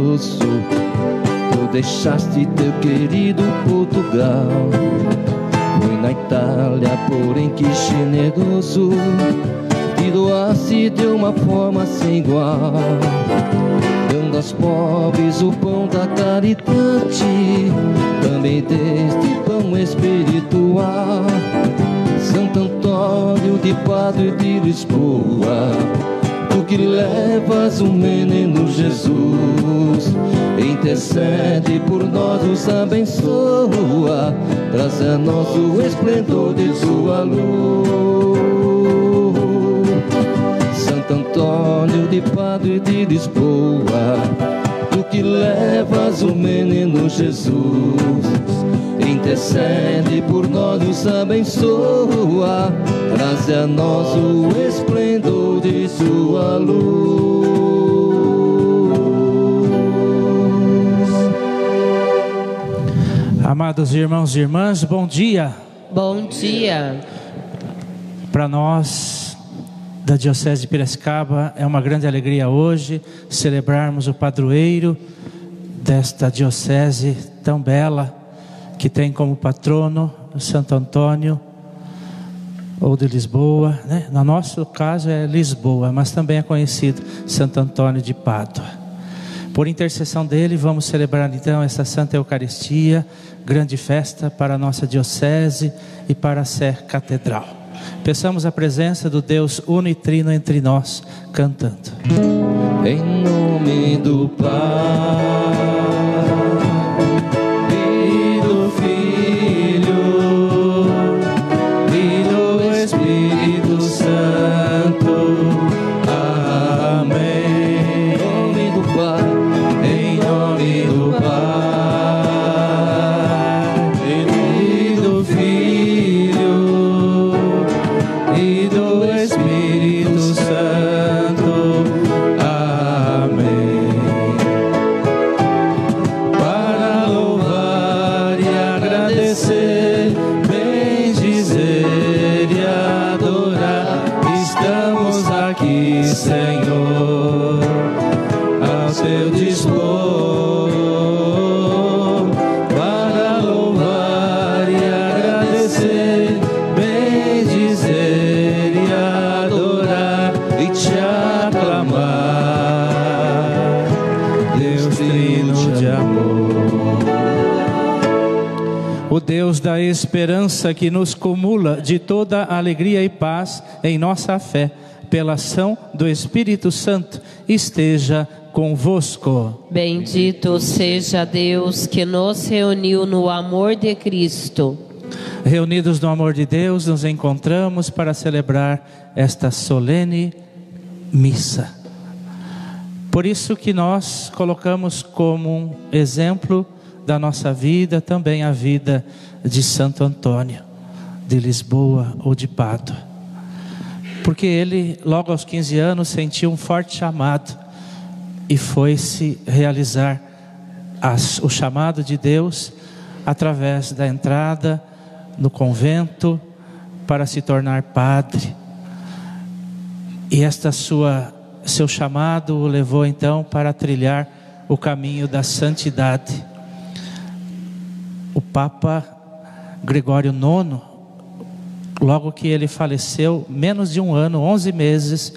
grosso. Tu deixaste teu querido Portugal. Foi na Itália, porém que generoso, te doaste de uma forma sem igual, dando aos pobres o pão da caridade, também deste pão espiritual. Santo Antônio de Padre de Lisboa, tu que levas o menino Jesus, intercede por nós, nos abençoa, traz a nós o esplendor de sua luz. Santo Antônio de Padre de Lisboa, tu que levas o menino Jesus, intercede por nós, nos abençoa, traz a nós o esplendor de sua luz. Amados irmãos e irmãs, bom dia. Bom dia. Para nós da Diocese de Piracicaba é uma grande alegria hoje celebrarmos o padroeiro desta diocese tão bela, que tem como patrono Santo Antônio, ou de Lisboa, né? No nosso caso é Lisboa, mas também é conhecido Santo Antônio de Pádua. Por intercessão dele, vamos celebrar então essa Santa Eucaristia, grande festa para a nossa diocese e para a Sé Catedral. Peçamos a presença do Deus uno e trino entre nós, cantando. Em nome do Pai e do Filho e do Espírito Santo. Amém. Em nome do Pai, em nome do Pai e do Filho e do Espírito Santo. Amém. Para louvar e agradecer, bendizer e adorar, estamos aqui, Senhor, ao teu dispor. Para louvar e agradecer, bendizer e adorar e te aclamar, Deus trino de amor. O Deus da esperança que nos cumula de toda alegria e paz em nossa fé, pela ação do Espírito Santo, esteja convosco. Bendito seja Deus que nos reuniu no amor de Cristo. Reunidos no amor de Deus, nos encontramos para celebrar esta solene missa. Por isso que nós colocamos como um exemplo da nossa vida também a vida de Santo Antônio de Lisboa ou de Pádua, porque ele logo aos 15 anos sentiu um forte chamado e foi se realizar o chamado de Deus através da entrada no convento para se tornar padre. E seu chamado o levou então para trilhar o caminho da santidade. O Papa Gregório IX, logo que ele faleceu, menos de um ano, 11 meses,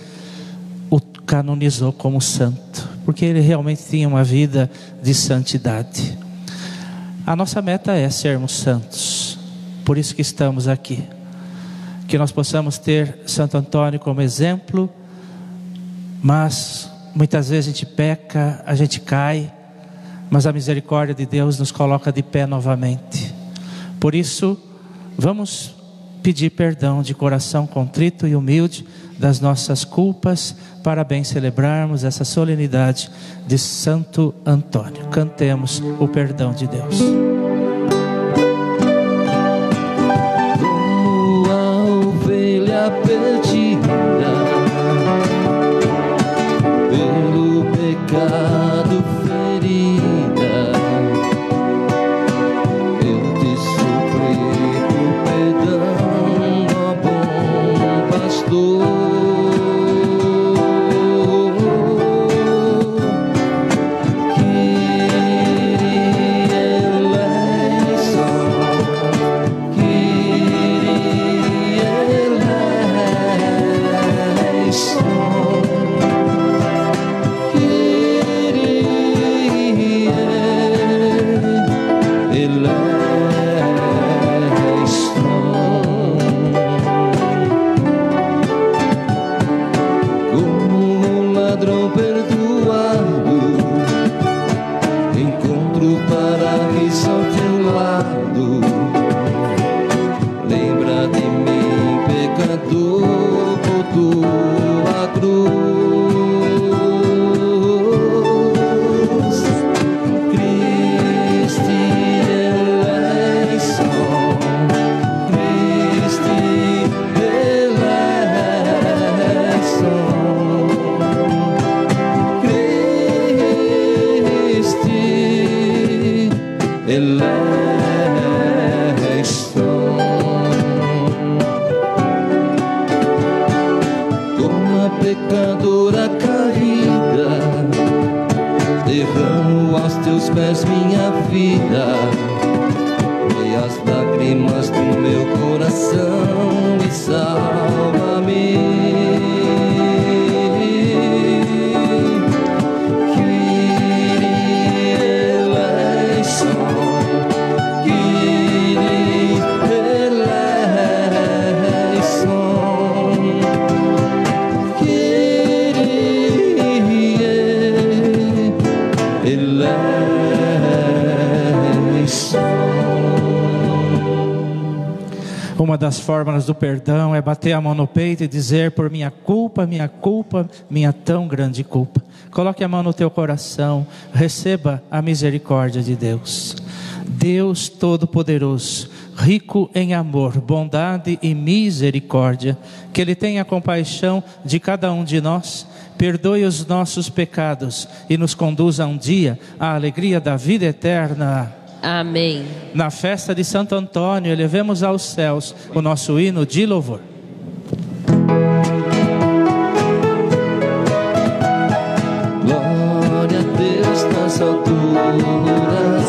o canonizou como santo, porque ele realmente tinha uma vida de santidade. A nossa meta é sermos santos, por isso que estamos aqui, que nós possamos ter Santo Antônio como exemplo, mas muitas vezes a gente peca, a gente cai, mas a misericórdia de Deus nos coloca de pé novamente. Por isso, vamos pedir perdão de coração contrito e humilde das nossas culpas, para bem celebrarmos essa solenidade de Santo Antônio. Cantemos o perdão de Deus. Como a ovelha perdida pelo pecado ferida, eu te suplico perdão, ó bom pastor. Que eleison. Como a pecadora caída, derramo aos teus pés minha vida, e as lágrimas do meu coração, e salva-me. Uma das fórmulas do perdão é bater a mão no peito e dizer: por minha culpa, minha tão grande culpa. Coloque a mão no teu coração, receba a misericórdia de Deus. Deus Todo-Poderoso, rico em amor, bondade e misericórdia, que Ele tenha compaixão de cada um de nós, perdoe os nossos pecados e nos conduza um dia à alegria da vida eterna. Amém. Na festa de Santo Antônio, elevemos aos céus o nosso hino de louvor. Glória a Deus nas alturas,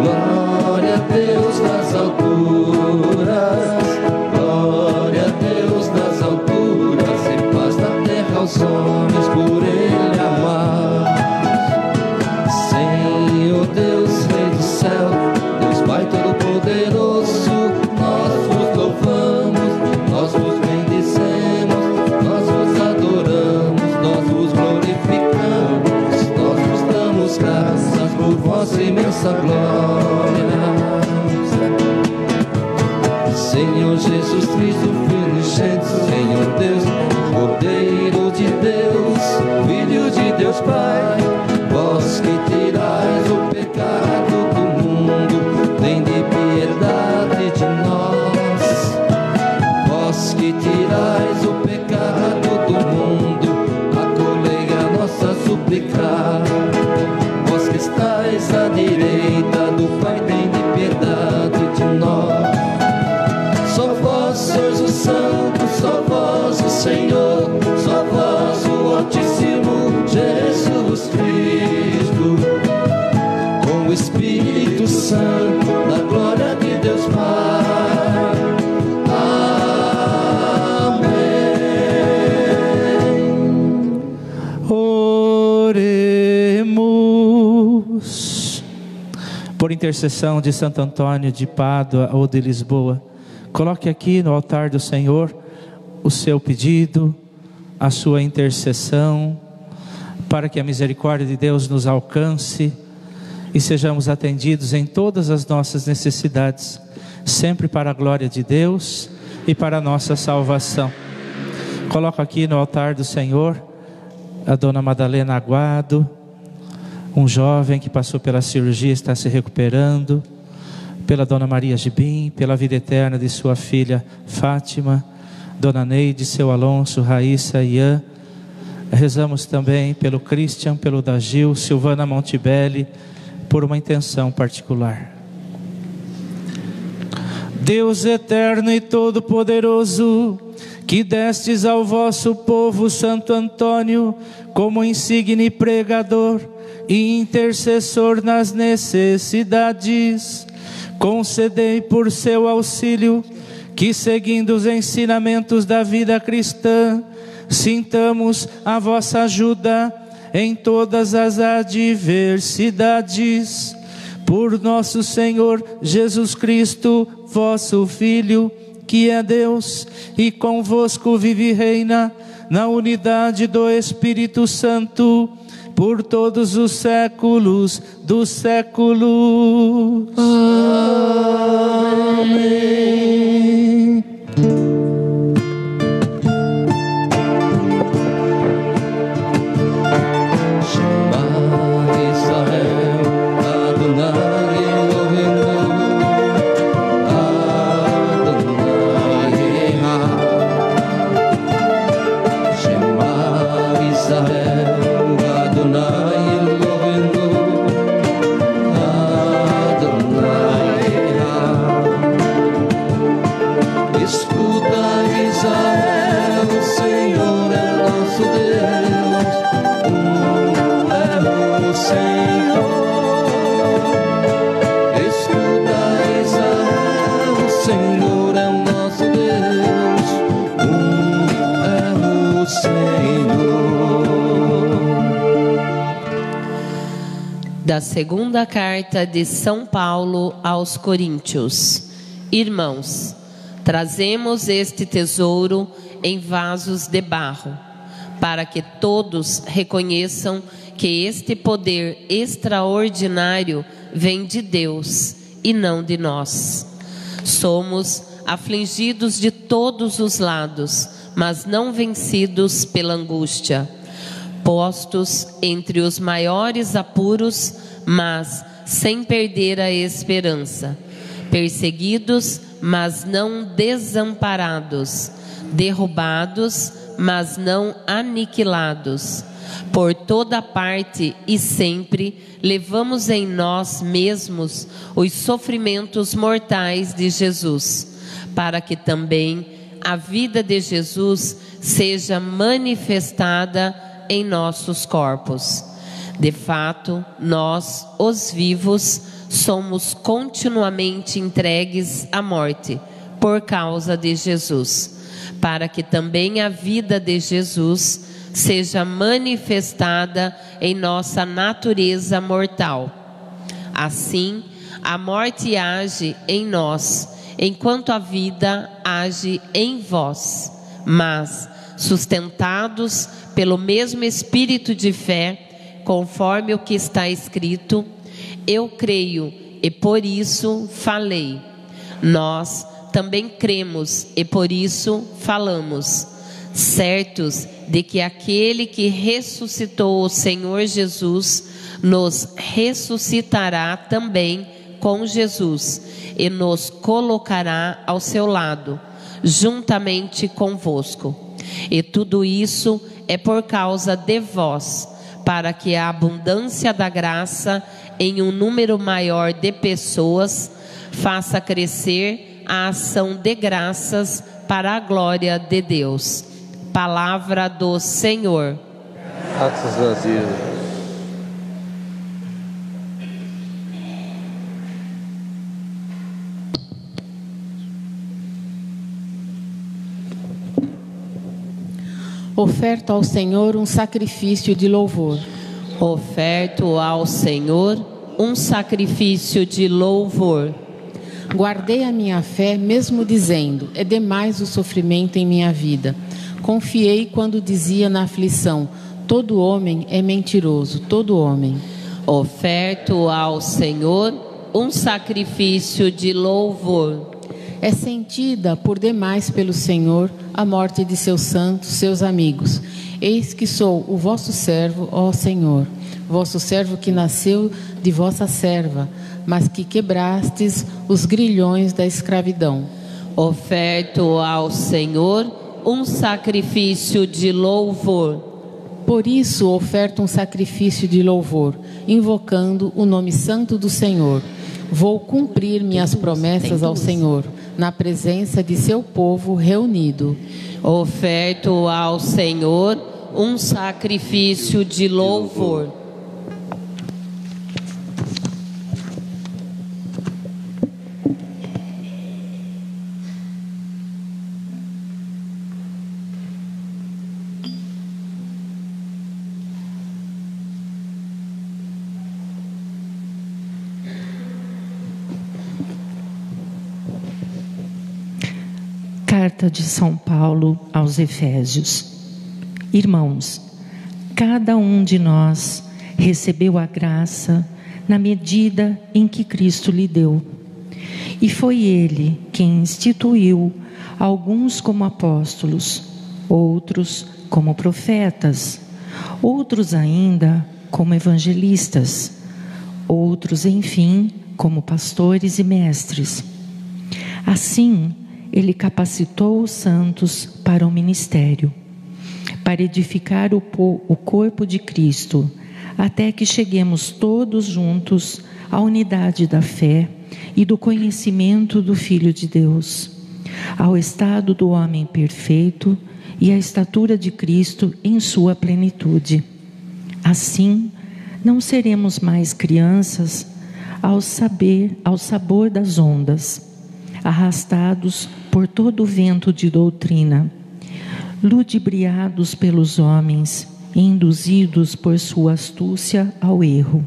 glória a Deus nas alturas, glória a Deus nas alturas, e paz na terra aos homens por Ele amar. Senhor Deus, Rei do céu, Deus Pai Todo-Poderoso, nós vos louvamos, nós vos bendizemos, nós vos adoramos, nós vos glorificamos, nós vos damos graças por vossa imensa glória. Senhor Jesus Cristo, Filho unigênito, Senhor Deus, Cordeiro de Deus, Filho de Deus Pai, vós que tirais o pecado do mundo, tende piedade de nós. Vós que tirais o pecado do mundo, acolhei a nossa súplica. Vós que estais à direita do Pai, tende piedade de nós. Só vós sois o Santo, só vós o Senhor, só vós o Altíssimo Jesus Cristo, com o Espírito Santo, na glória de Deus Pai. Amém. Oremos. Por intercessão de Santo Antônio de Pádua ou de Lisboa, coloque aqui no altar do Senhor o seu pedido, a sua intercessão, para que a misericórdia de Deus nos alcance e sejamos atendidos em todas as nossas necessidades, sempre para a glória de Deus e para a nossa salvação. Coloco aqui no altar do Senhor a Dona Madalena Aguado, um jovem que passou pela cirurgia e está se recuperando, pela Dona Maria Gibim, pela vida eterna de sua filha Fátima, Dona Neide, seu Alonso, Raíssa, Ian. Rezamos também pelo Christian, pelo Dagil, Silvana Montebelli, por uma intenção particular. Deus eterno e todo-poderoso, que destes ao vosso povo Santo Antônio como insigne pregador e intercessor nas necessidades, concedei por seu auxílio que, seguindo os ensinamentos da vida cristã, sintamos a vossa ajuda em todas as adversidades. Por nosso Senhor Jesus Cristo, vosso Filho, que é Deus e convosco vive e reina na unidade do Espírito Santo, por todos os séculos dos séculos. Amém. Adonai Da segunda carta de São Paulo aos Coríntios. Irmãos, trazemos este tesouro em vasos de barro, para que todos reconheçam que este poder extraordinário vem de Deus e não de nós. Somos afligidos de todos os lados, mas não vencidos pela angústia. Postos entre os maiores apuros, mas sem perder a esperança. Perseguidos, mas não desamparados. Derrubados, mas não aniquilados. Por toda parte e sempre levamos em nós mesmos os sofrimentos mortais de Jesus, para que também a vida de Jesus seja manifestada em nossos corpos. De fato, nós, os vivos, somos continuamente entregues à morte por causa de Jesus, para que também a vida de Jesus seja manifestada em nossa natureza mortal. Assim, a morte age em nós, enquanto a vida age em vós. Mas, sustentados pelo mesmo espírito de fé, conforme o que está escrito, eu creio e por isso falei. Nós também cremos e por isso falamos, certos de que aquele que ressuscitou o Senhor Jesus nos ressuscitará também com Jesus e nos colocará ao seu lado, juntamente convosco. E tudo isso é por causa de vós, para que a abundância da graça em um número maior de pessoas faça crescer a ação de graças para a glória de Deus. Palavra do Senhor. Graças a Deus. Oferto ao Senhor um sacrifício de louvor. Oferto ao Senhor um sacrifício de louvor. Guardei a minha fé, mesmo dizendo, é demais o sofrimento em minha vida. Confiei quando dizia na aflição, todo homem é mentiroso, todo homem. Oferto ao Senhor um sacrifício de louvor. É sentida por demais pelo Senhor a morte de seus santos, seus amigos. Eis que sou o vosso servo, ó Senhor, vosso servo que nasceu de vossa serva, mas que quebrastes os grilhões da escravidão. Oferto ao Senhor um sacrifício de louvor. Por isso oferto um sacrifício de louvor, invocando o nome santo do Senhor. Vou cumprir minhas promessas ao Senhor, na presença de seu povo reunido. Oferto ao Senhor um sacrifício de louvor. Carta de São Paulo aos Efésios. Irmãos, cada um de nós recebeu a graça na medida em que Cristo lhe deu. E foi Ele quem instituiu alguns como apóstolos, outros como profetas, outros ainda como evangelistas, outros, enfim, como pastores e mestres. Assim, Ele capacitou os santos para o ministério, para edificar o corpo de Cristo, até que cheguemos todos juntos à unidade da fé e do conhecimento do Filho de Deus, ao estado do homem perfeito e à estatura de Cristo em sua plenitude. Assim, não seremos mais crianças ao sabor das ondas, arrastados por todo o vento de doutrina, ludibriados pelos homens e induzidos por sua astúcia ao erro.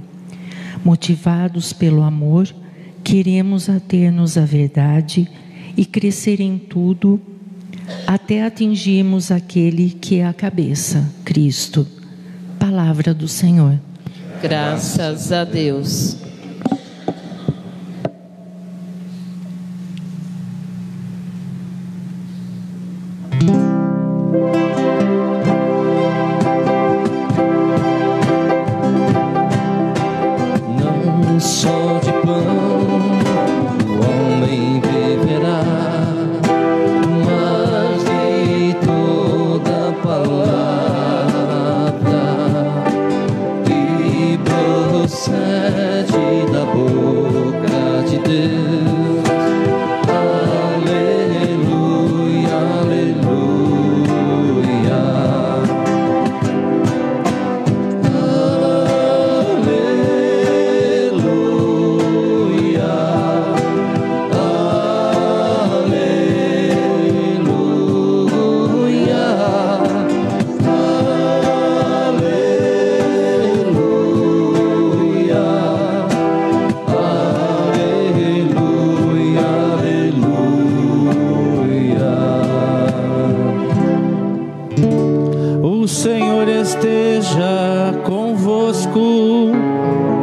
motivados pelo amor, queremos ater-nos à verdade e crescer em tudo até atingirmos aquele que é a cabeça, Cristo. Palavra do Senhor. Graças a Deus. Não só de pão o homem viverá, mas de toda palavra que procede da boca de Deus. Aleluia, aleluia. O Senhor esteja convosco.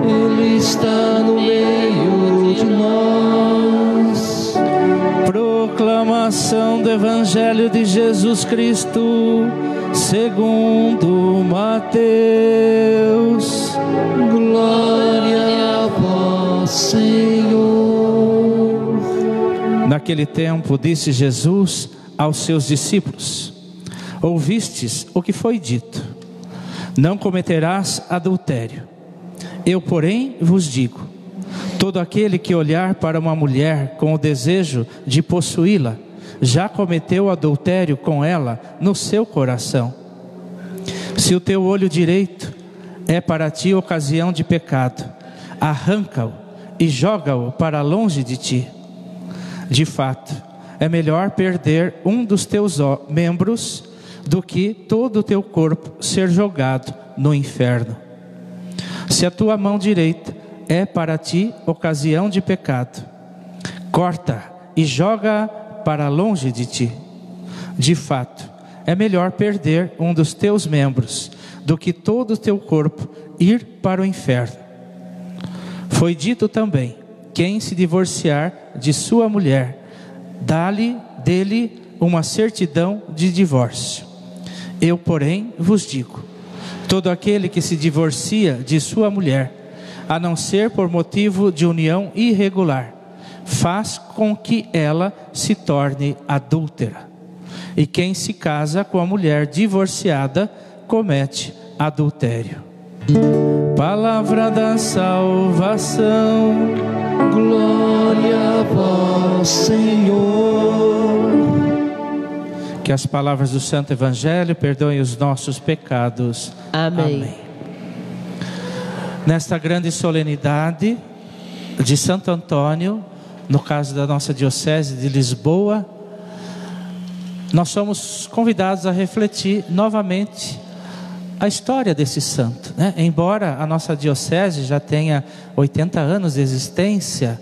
Ele está no meio de nós. Proclamação do Evangelho de Jesus Cristo, segundo Mateus. Glória a vós, Senhor. Naquele tempo disse Jesus aos seus discípulos: ouvistes o que foi dito: não cometerás adultério. Eu, porém, vos digo: todo aquele que olhar para uma mulher com o desejo de possuí-la, já cometeu adultério com ela no seu coração. Se o teu olho direito é para ti ocasião de pecado, arranca-o e joga-o para longe de ti. De fato, é melhor perder um dos teus membros do que todo o teu corpo ser jogado no inferno. Se a tua mão direita é para ti ocasião de pecado, corta e joga para longe de ti. De fato, é melhor perder um dos teus membros do que todo o teu corpo ir para o inferno. Foi dito também: quem se divorciar de sua mulher, dá-lhe dele uma certidão de divórcio. Eu, porém, vos digo: todo aquele que se divorcia de sua mulher, a não ser por motivo de união irregular, faz com que ela se torne adúltera. E quem se casa com a mulher divorciada, comete adultério. Palavra da salvação. Glória a vós, Senhor. Que as palavras do Santo Evangelho perdoem os nossos pecados. Amém. Nesta grande solenidade de Santo Antônio, no caso da nossa Diocese de Lisboa, nós somos convidados a refletir novamente a história desse santo, né? Embora a nossa Diocese já tenha 80 anos de existência,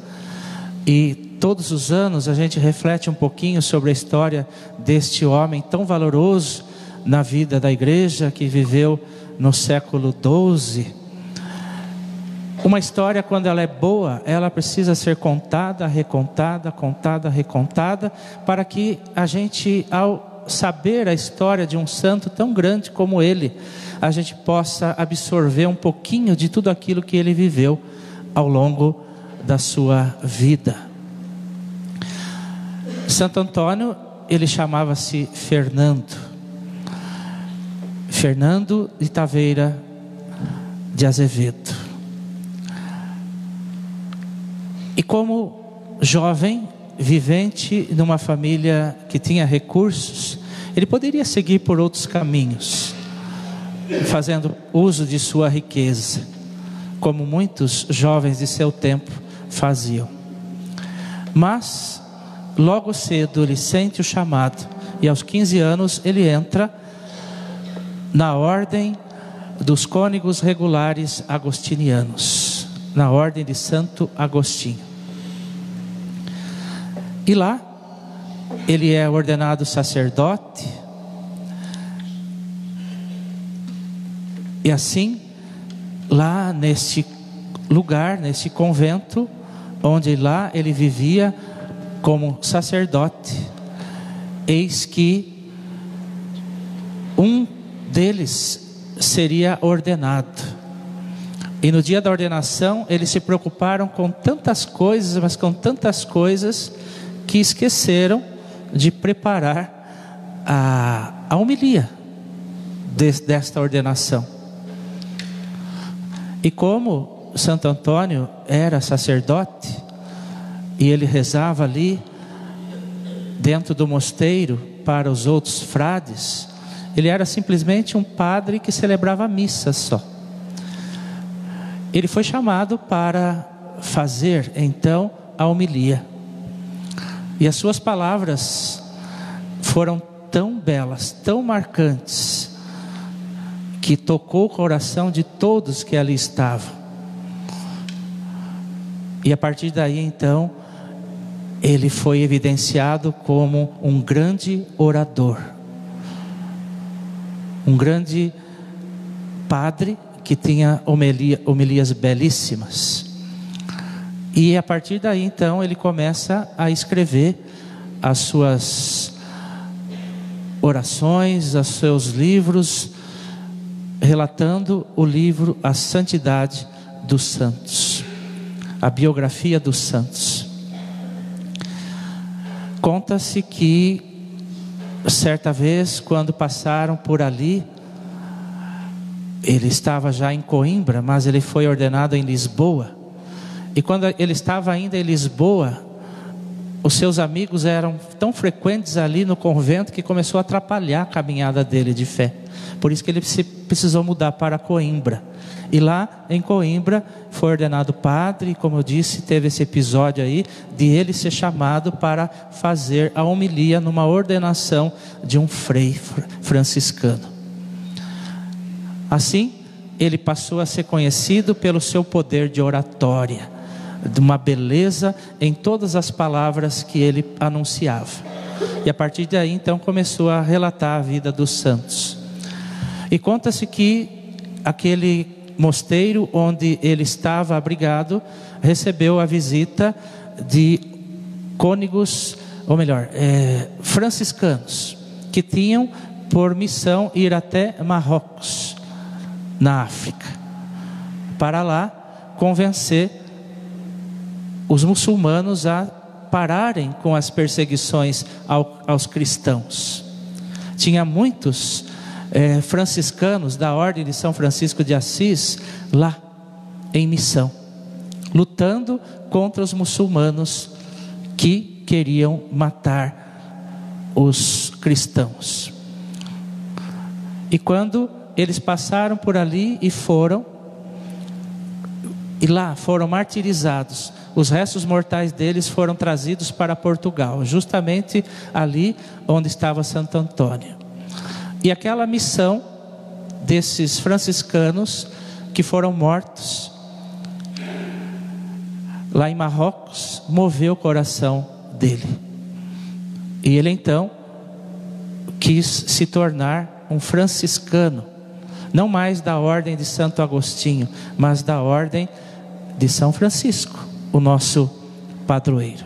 e todos os anos a gente reflete um pouquinho sobre a história deste homem tão valoroso na vida da igreja, que viveu no século XII. Uma história, quando ela é boa, ela precisa ser contada, recontada, para que a gente, ao saber a história de um santo tão grande como ele, a gente possa absorver um pouquinho de tudo aquilo que ele viveu ao longo da sua vida. Santo Antônio, ele chamava-se Fernando de Taveira de Azevedo. E como jovem, vivente numa família que tinha recursos, ele poderia seguir por outros caminhos, fazendo uso de sua riqueza, como muitos jovens de seu tempo faziam. Mas logo cedo ele sente o chamado, e aos 15 anos ele entra na ordem dos cônegos regulares agostinianos. na ordem de Santo Agostinho. E lá ele é ordenado sacerdote. E assim, lá neste lugar, nesse convento, onde lá ele vivia como sacerdote, eis que um deles seria ordenado. E no dia da ordenação, eles se preocuparam com tantas coisas, mas com tantas coisas, que esqueceram de preparar a homilia desta ordenação. E como Santo Antônio era sacerdote, e ele rezava ali, dentro do mosteiro, para os outros frades, ele era simplesmente um padre que celebrava a missa só. Ele foi chamado para fazer então a homilia. E as suas palavras foram tão belas, tão marcantes, que tocou o coração de todos que ali estavam. E a partir daí então, ele foi evidenciado como um grande orador, um grande padre que tinha homilias belíssimas. E a partir daí então ele começa a escrever as suas orações, os seus livros, relatando o livro A Santidade dos Santos, a biografia dos santos. Conta-se que certa vez, quando passaram por ali, ele estava já em Coimbra, mas ele foi ordenado em Lisboa. E quando ele estava ainda em Lisboa, os seus amigos eram tão frequentes ali no convento que começou a atrapalhar a caminhada dele de fé. Por isso que ele precisou mudar para Coimbra. E lá em Coimbra foi ordenado padre, e como eu disse, teve esse episódio aí de ele ser chamado para fazer a homilia numa ordenação de um frei franciscano. Assim, ele passou a ser conhecido pelo seu poder de oratória, de uma beleza em todas as palavras que ele anunciava. E a partir daí então começou a relatar a vida dos santos. E conta-se que aquele mosteiro onde ele estava abrigado recebeu a visita de cônegos, ou melhor, franciscanos, que tinham por missão ir até Marrocos, na África, para lá convencer os muçulmanos a pararem com as perseguições aos cristãos. Tinha muitos franciscanos da ordem de São Francisco de Assis lá em missão, lutando contra os muçulmanos que queriam matar os cristãos. E quando eles passaram por ali e lá foram martirizados, os restos mortais deles foram trazidos para Portugal, justamente ali onde estava Santo Antônio. E aquela missão desses franciscanos que foram mortos lá em Marrocos moveu o coração dele. E ele então quis se tornar um franciscano, não mais da ordem de Santo Agostinho, mas da ordem de São Francisco, o nosso padroeiro.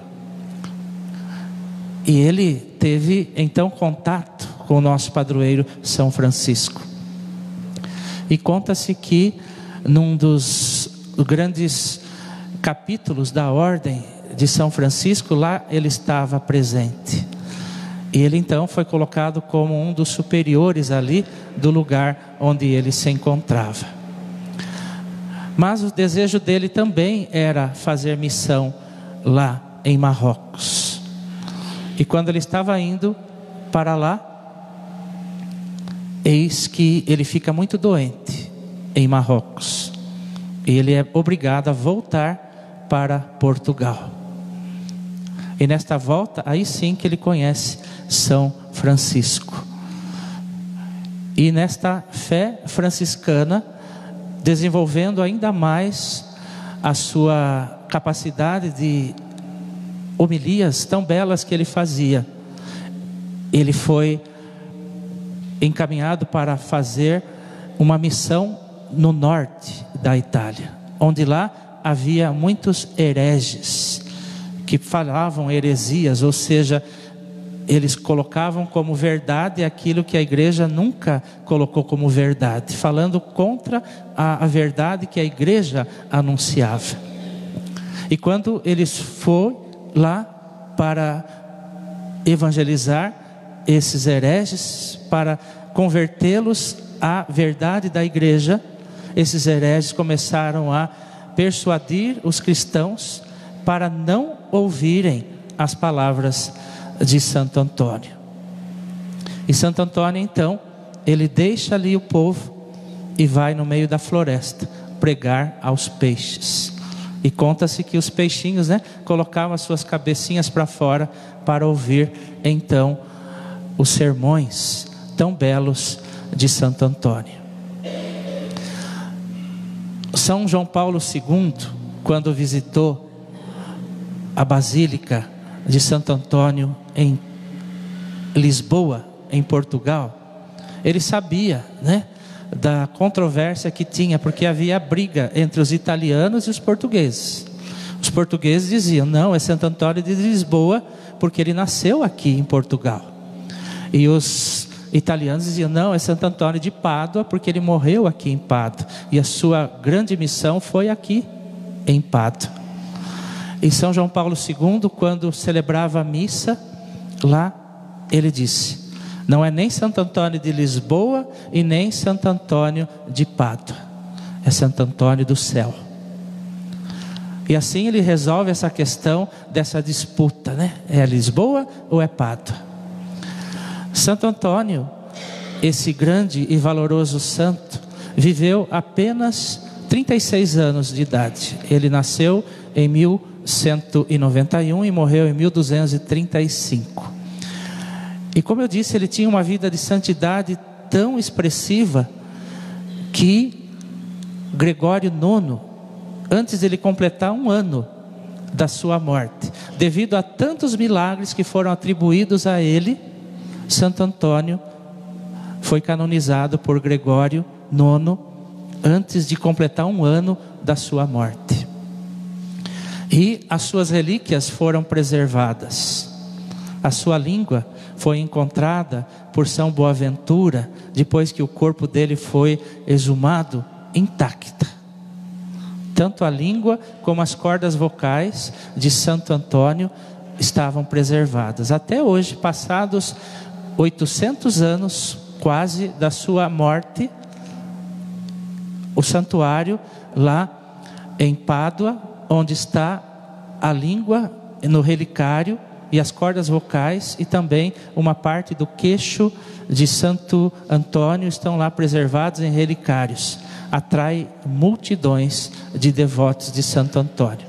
E ele teve então contato com o nosso padroeiro São Francisco. E conta-se que num dos grandes capítulos da ordem de São Francisco, lá ele estava presente. E ele então foi colocado como um dos superiores ali do lugar onde ele se encontrava. Mas o desejo dele também era fazer missão lá em Marrocos. E quando ele estava indo para lá, eis que ele fica muito doente em Marrocos. E ele é obrigado a voltar para Portugal. E nesta volta, aí sim que ele conhece São Francisco. E nesta fé franciscana, desenvolvendo ainda mais a sua capacidade de homilias tão belas que ele fazia, ele foi encaminhado para fazer uma missão no norte da Itália, onde lá havia muitos hereges que falavam heresias, ou seja, eles colocavam como verdade aquilo que a igreja nunca colocou como verdade, falando contra a verdade que a igreja anunciava. E quando eles foram lá para evangelizar esses hereges, para convertê-los à verdade da igreja, esses hereges começaram a persuadir os cristãos para não ouvirem as palavras de Santo Antônio. E Santo Antônio então, ele deixa ali o povo e vai no meio da floresta pregar aos peixes. E conta-se que os peixinhos, colocavam as suas cabecinhas para fora para ouvir então os sermões tão belos de Santo Antônio. São João Paulo II, quando visitou a Basílica de Santo Antônio em Lisboa, em Portugal, ele sabia, da controvérsia que tinha, porque havia briga entre os italianos e os portugueses. Os portugueses diziam, não, é Santo Antônio de Lisboa, porque ele nasceu aqui em Portugal. E os italianos diziam, não, é Santo Antônio de Pádua, porque ele morreu aqui em Pádua, e a sua grande missão foi aqui em Pádua. E São João Paulo II, quando celebrava a missa lá, ele disse, não é nem Santo Antônio de Lisboa e nem Santo Antônio de Pádua, é Santo Antônio do céu. E assim ele resolve essa questão dessa disputa, é Lisboa ou é Pádua? Santo Antônio, esse grande e valoroso santo, viveu apenas 36 anos de idade. Ele nasceu em 1191 e morreu em 1235. E como eu disse, ele tinha uma vida de santidade tão expressiva que Gregório IX, antes de ele completar 1 ano da sua morte, devido a tantos milagres que foram atribuídos a ele, Santo Antônio foi canonizado por Gregório IX antes de completar 1 ano da sua morte. E as suas relíquias foram preservadas. A sua língua foi encontrada por São Boaventura, depois que o corpo dele foi exumado, intacta. Tanto a língua como as cordas vocais de Santo Antônio estavam preservadas. Até hoje, passados 800 anos quase da sua morte, o santuário lá em Pádua, onde está a língua no relicário e as cordas vocais, e também uma parte do queixo de Santo Antônio estão lá preservados em relicários. Atrai multidões de devotos de Santo Antônio.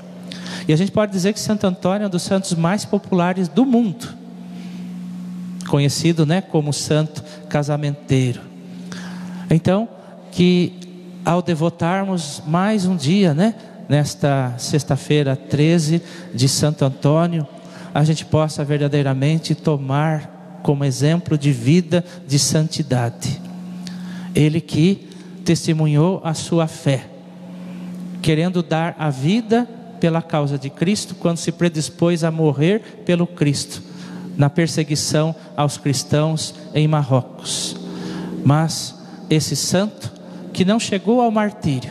E a gente pode dizer que Santo Antônio é um dos santos mais populares do mundo, conhecido como santo casamenteiro. Então, que ao devotarmos mais um dia, nesta sexta-feira 13 de Santo Antônio, a gente possa verdadeiramente tomar como exemplo de vida de santidade. Ele que testemunhou a sua fé, querendo dar a vida pela causa de Cristo, quando se predispôs a morrer pelo Cristo, na perseguição aos cristãos em Marrocos. Mas esse santo, que não chegou ao martírio,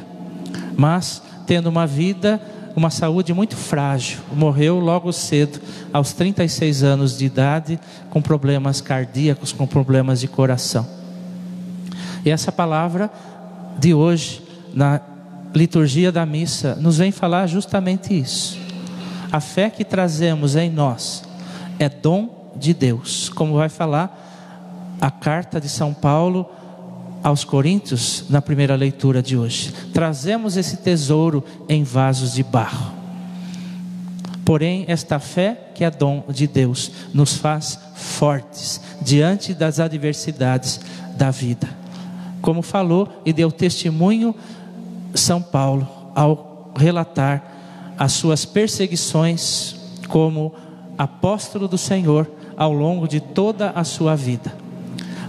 mas tendo uma vida, uma saúde muito frágil, morreu logo cedo, aos 36 anos de idade, com problemas cardíacos, com problemas de coração. E essa palavra de hoje, na liturgia da missa, nos vem falar justamente isso. A fé que trazemos em nós é dom de Deus, como vai falar a carta de São Paulo aos Coríntios, na primeira leitura de hoje. Trazemos esse tesouro em vasos de barro. Porém, esta fé, que é dom de Deus, nos faz fortes diante das adversidades da vida. Como falou e deu testemunho São Paulo ao relatar as suas perseguições como apóstolo do Senhor ao longo de toda a sua vida.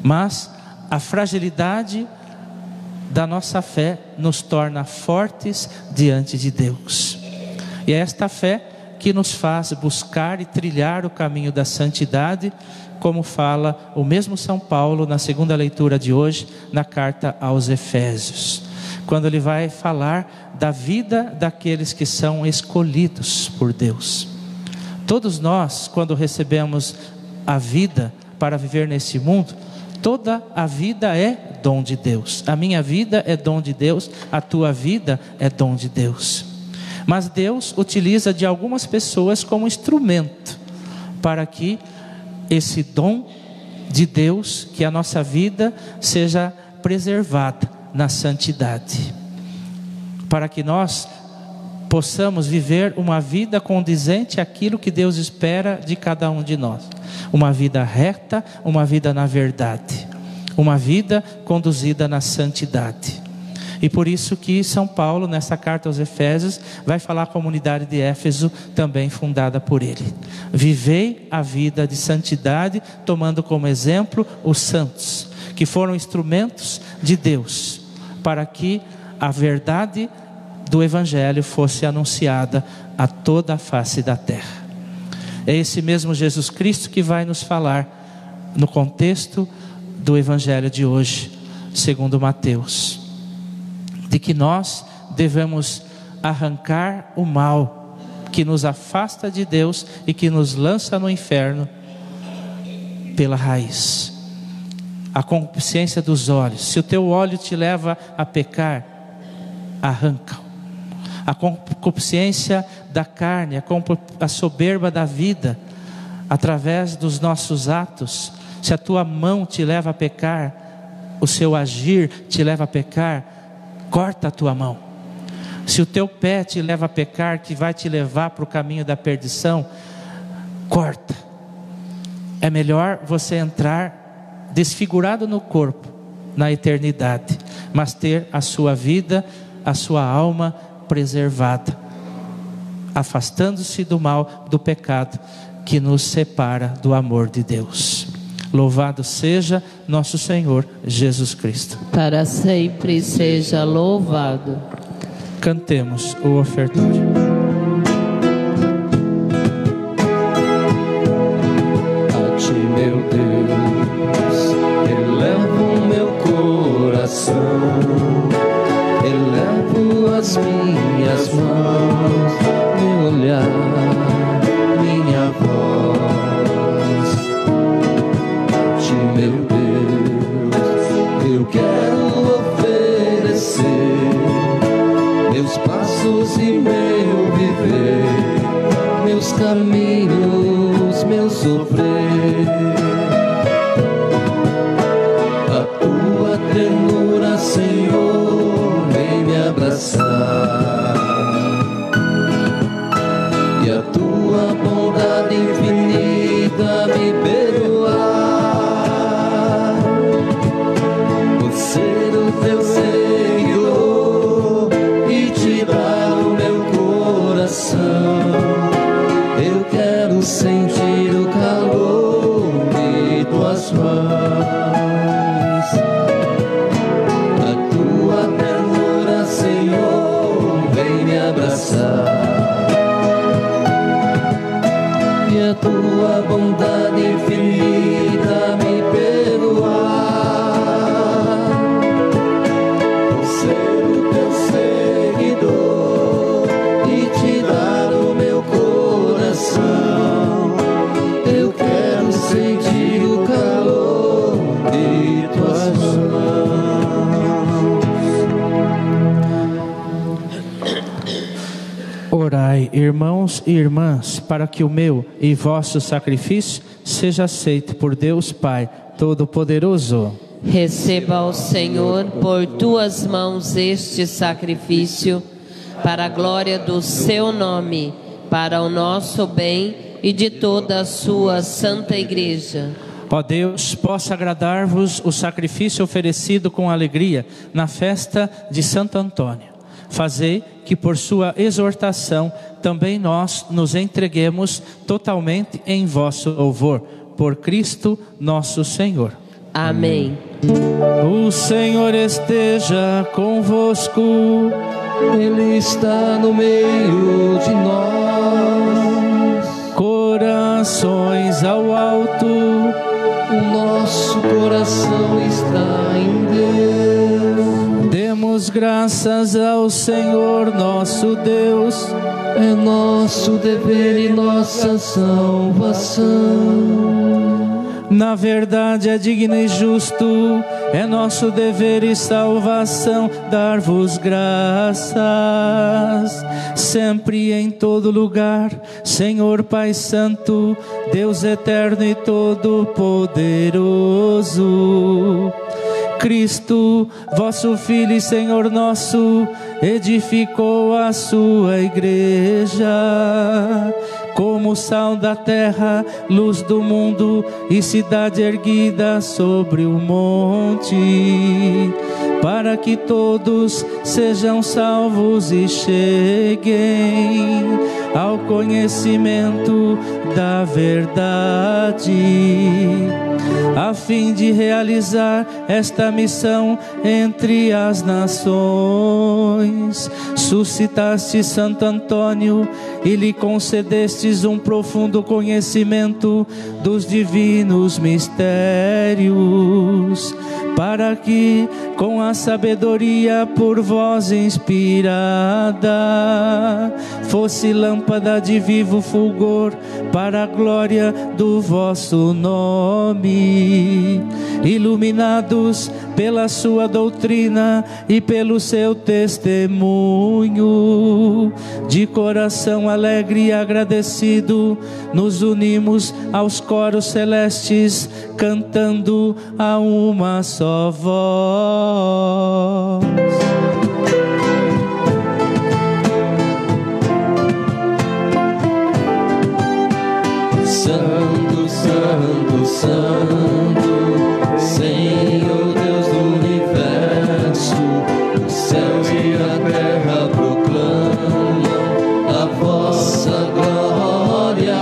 Mas a fragilidade da nossa fé nos torna fortes diante de Deus. E é esta fé que nos faz buscar e trilhar o caminho da santidade, como fala o mesmo São Paulo na segunda leitura de hoje, na carta aos Efésios, quando ele vai falar da vida daqueles que são escolhidos por Deus. Todos nós, quando recebemos a vida para viver nesse mundo, toda a vida é dom de Deus. A minha vida é dom de Deus, a tua vida é dom de Deus. Mas Deus utiliza de algumas pessoas como instrumento para que esse dom de Deus, que a nossa vida seja preservada na santidade, para que nós possamos viver uma vida condizente àquilo que Deus espera de cada um de nós. Uma vida reta, uma vida na verdade, uma vida conduzida na santidade. E por isso que São Paulo, nessa carta aos Efésios, vai falar à comunidade de Éfeso, também fundada por ele: vivei a vida de santidade, tomando como exemplo os santos, que foram instrumentos de Deus, para que a verdade do Evangelho fosse anunciada a toda a face da terra. É esse mesmo Jesus Cristo que vai nos falar no contexto do Evangelho de hoje, segundo Mateus, de que nós devemos arrancar o mal que nos afasta de Deus e que nos lança no inferno pela raiz. A concupiscência dos olhos. Se o teu olho te leva a pecar, arranca-o. A concupiscência da carne, a soberba da vida, através dos nossos atos. Se a tua mão te leva a pecar, o seu agir te leva a pecar, corta a tua mão. Se o teu pé te leva a pecar, que vai te levar para o caminho da perdição, corta. É melhor você entrar desfigurado no corpo, na eternidade, mas ter a sua vida, a sua alma preservada, afastando-se do mal, do pecado que nos separa do amor de Deus. Louvado seja nosso Senhor Jesus Cristo. Para sempre seja louvado. Cantemos o ofertório. A ti, meu Deus, elevo meu coração, elevo as minhas mãos, meu olhar, minha voz. A ti, meu Deus, eu quero oferecer meus passos e meu viver, meus caminhos, meu sofrer. A tua ternura, Senhor, vem me abraçar, e a tua bondade infinita me perdoar. Por ser o teu seguidor e te dar o meu coração, eu quero sentir o calor de tuas mãos. A tua ternura, Senhor, vem me abraçar, e a tua bondade infinita me perdoar. Por ser o teu seguidor e te dar o meu coração, eu quero sentir o calor de tuas mãos. Orai, irmãos e irmãs, para que o meu e vosso sacrifício seja aceito por Deus Pai Todo-Poderoso. Receba o Senhor por tuas mãos este sacrifício, para a glória do seu nome, para o nosso bem e de toda a sua santa igreja. Ó Deus, possa agradar-vos o sacrifício oferecido com alegria na festa de Santo Antônio. Fazei que por sua exortação também nós nos entreguemos totalmente em vosso louvor. Por Cristo nosso Senhor. Amém. O Senhor esteja convosco. Ele está no meio de nós. Corações ao alto. O nosso coração está em Deus. Demos graças ao Senhor nosso Deus. É nosso dever e nossa salvação. Na verdade é digno e justo, é nosso dever e salvação dar-vos graças, sempre e em todo lugar, Senhor Pai Santo, Deus eterno e todo-poderoso. Cristo, vosso Filho e Senhor nosso, edificou a sua igreja, como sal da terra, luz do mundo e cidade erguida sobre o monte, para que todos sejam salvos e cheguem ao conhecimento da verdade, a fim de realizar esta missão entre as nações. Suscitaste Santo Antônio e lhe concedestes um profundo conhecimento dos divinos mistérios, para que, com a sabedoria por vós inspirada, fosse lâmpada de vivo fulgor para a glória do vosso nome, iluminados pela sua doutrina e pelo seu testemunho, de coração alegre e agradecido, nos unimos aos coros celestes, cantando a uma só voz. Santo, Santo, Santo, Senhor Deus do universo, o céu e a terra proclamam a vossa glória.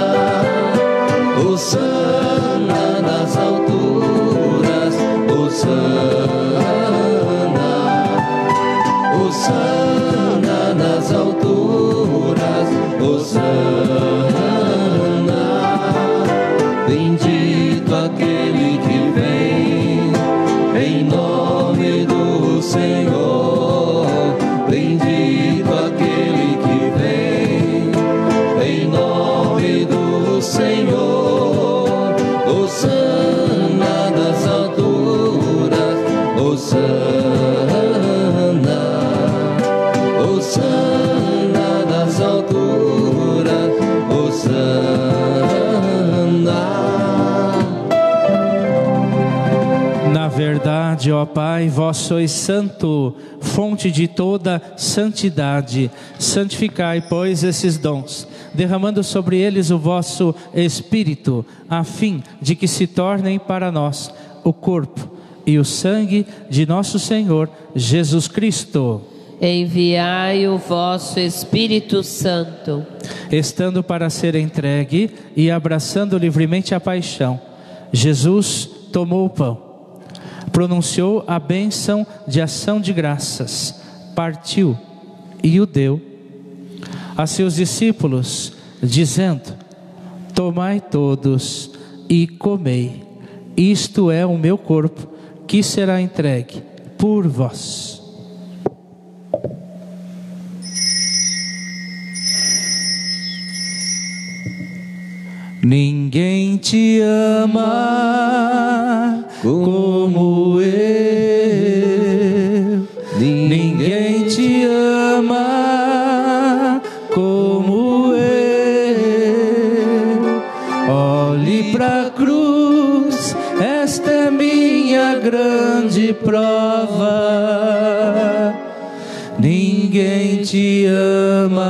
Hosana nas alturas, Hosana, Hosana nas alturas, Hosana. Bendito aquele que vem em nome do Senhor. Bendito aquele que vem em nome do Senhor. Hosana nas alturas, Hosana, Hosana nas alturas, Hosana. Na verdade, ó Pai, vós sois santo, fonte de toda santidade. Santificai, pois, esses dons, derramando sobre eles o vosso Espírito, a fim de que se tornem para nós o corpo e o sangue de nosso Senhor Jesus Cristo. Enviai o vosso Espírito Santo, Estando para ser entregue e abraçando livremente a paixão, Jesus tomou o pão, pronunciou a bênção de ação de graças, partiu e o deu a seus discípulos, dizendo: tomai todos e comei, isto é o meu corpo, que será entregue por vós. Ninguém te ama como eu. Ninguém te ama como eu. Olhe pra cruz, esta é minha grande prova. Ninguém te ama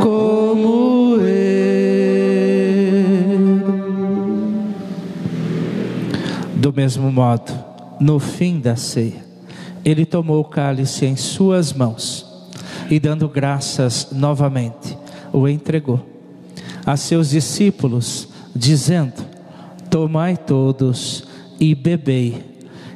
como eu. Do mesmo modo, no fim da ceia, Ele tomou o cálice em suas mãos e, dando graças novamente, o entregou a seus discípulos, dizendo: tomai todos e bebei.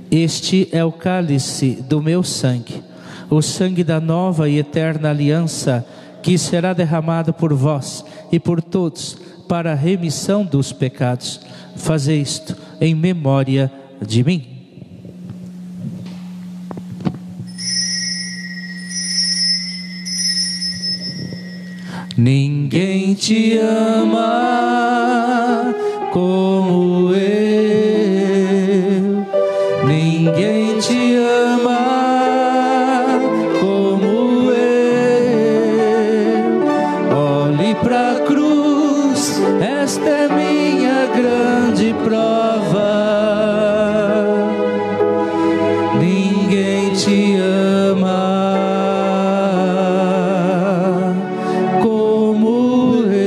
Este é o cálice do meu sangue, o sangue da nova e eterna aliança, que será derramado por vós e por todos para a remissão dos pecados. Fazei isto em memória de mim. Ninguém te ama como eu, ninguém te ama como eu. Olhe pra cruz, esta é minha grande prova. Ninguém te ama como eu.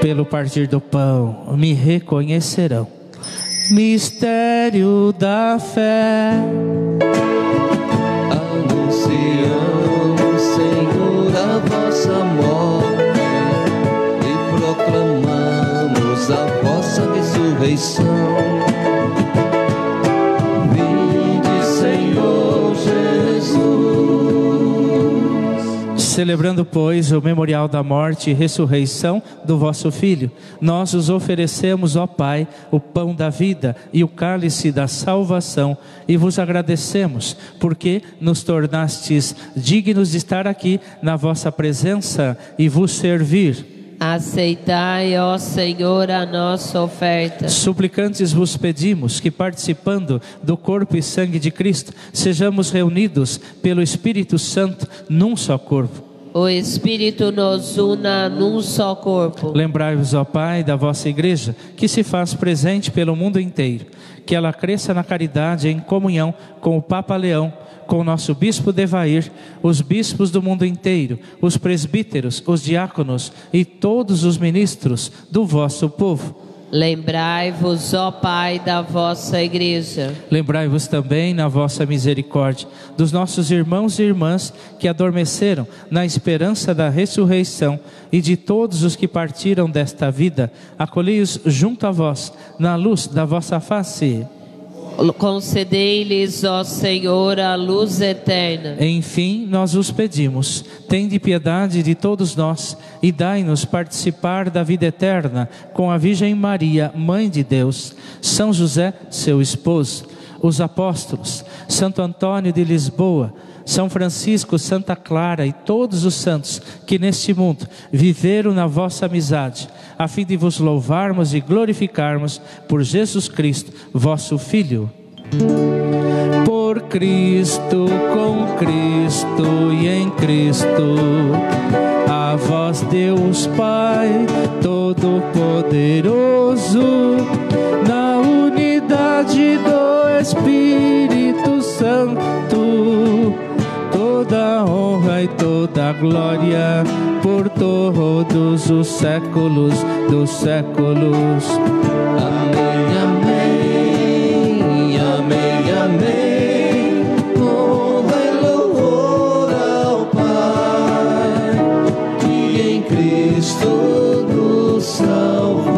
Pelo partir do pão me reconhecerão. Mistério da fé. Anunciamos, Senhor, a vossa morte e proclamamos a vossa ressurreição. Vinde, Senhor Jesus. Celebrando, pois, o memorial da morte e ressurreição do vosso Filho, nós os oferecemos, ó Pai, o pão da vida e o cálice da salvação, e vos agradecemos, porque nos tornastes dignos de estar aqui na vossa presença e vos servir. Aceitai, ó Senhor, a nossa oferta. Suplicantes vos pedimos que, participando do corpo e sangue de Cristo, sejamos reunidos pelo Espírito Santo num só corpo. O Espírito nos una num só corpo. Lembrai-vos, ó Pai, da vossa Igreja, que se faz presente pelo mundo inteiro, que ela cresça na caridade em comunhão com o Papa Leão, com o nosso Bispo Devair, os bispos do mundo inteiro, os presbíteros, os diáconos e todos os ministros do vosso povo. Lembrai-vos, ó Pai, da vossa Igreja. Lembrai-vos também, na vossa misericórdia, dos nossos irmãos e irmãs que adormeceram na esperança da ressurreição, e de todos os que partiram desta vida. Acolhei-os junto a vós, na luz da vossa face. Concedei-lhes, ó Senhor, a luz eterna. Enfim, nós os pedimos, tende piedade de todos nós e dai-nos participar da vida eterna com a Virgem Maria, Mãe de Deus, São José, seu esposo, os apóstolos, Santo Antônio de Lisboa, São Francisco, Santa Clara e todos os santos que neste mundo viveram na vossa amizade, a fim de vos louvarmos e glorificarmos por Jesus Cristo, vosso Filho. Por Cristo, com Cristo e em Cristo, a vós Deus Pai Todo-Poderoso, na unidade do Espírito Santo, toda honra e toda glória por todos os séculos dos séculos. Amém, amém, amém, amém. Honra e louvor ao Pai, que em Cristo nos salvou.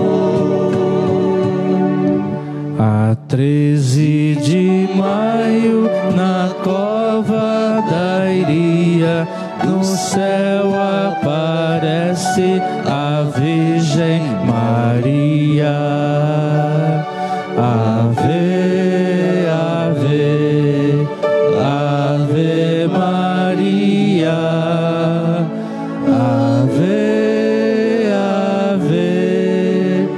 A 13 de maio, na cova da Iria, no céu aparece a Virgem Maria. Ave, ave, ave Maria. Ave, ave,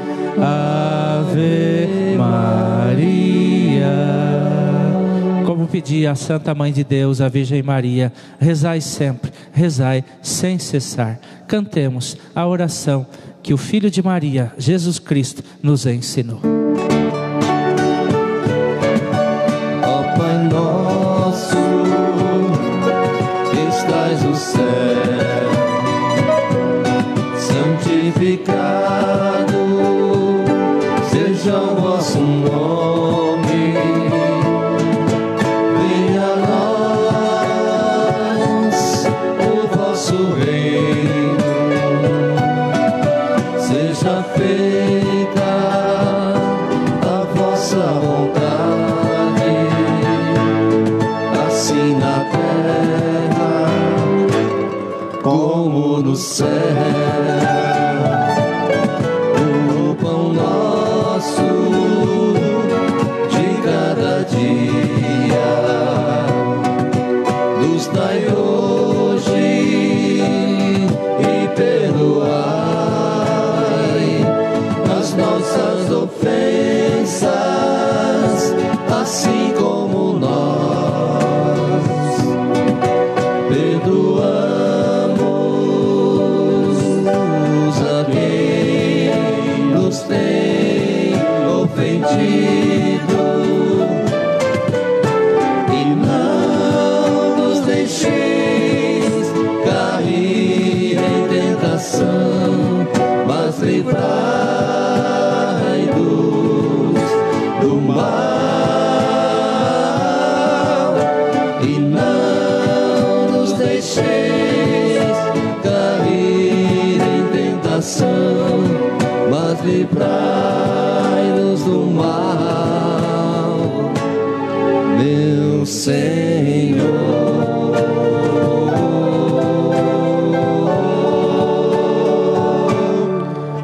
ave Maria. Como pedia a Santa Mãe de Deus, a Virgem Maria, rezai sempre, rezai sem cessar. Cantemos a oração que o Filho de Maria, Jesus Cristo, nos ensinou. Ó Pai nosso, que estais no céu, santificado seja o vosso como no céu. O pão nosso de cada dia nos dai hoje e perdoai as nossas ofensas, assim como nós perdoamos a quem nos tem ofendido, e não nos deixeis cair em tentação, mas livrai-nos do mal, e não nos deixeis cair em tentação, mas livrai-nos do mal, meu Senhor.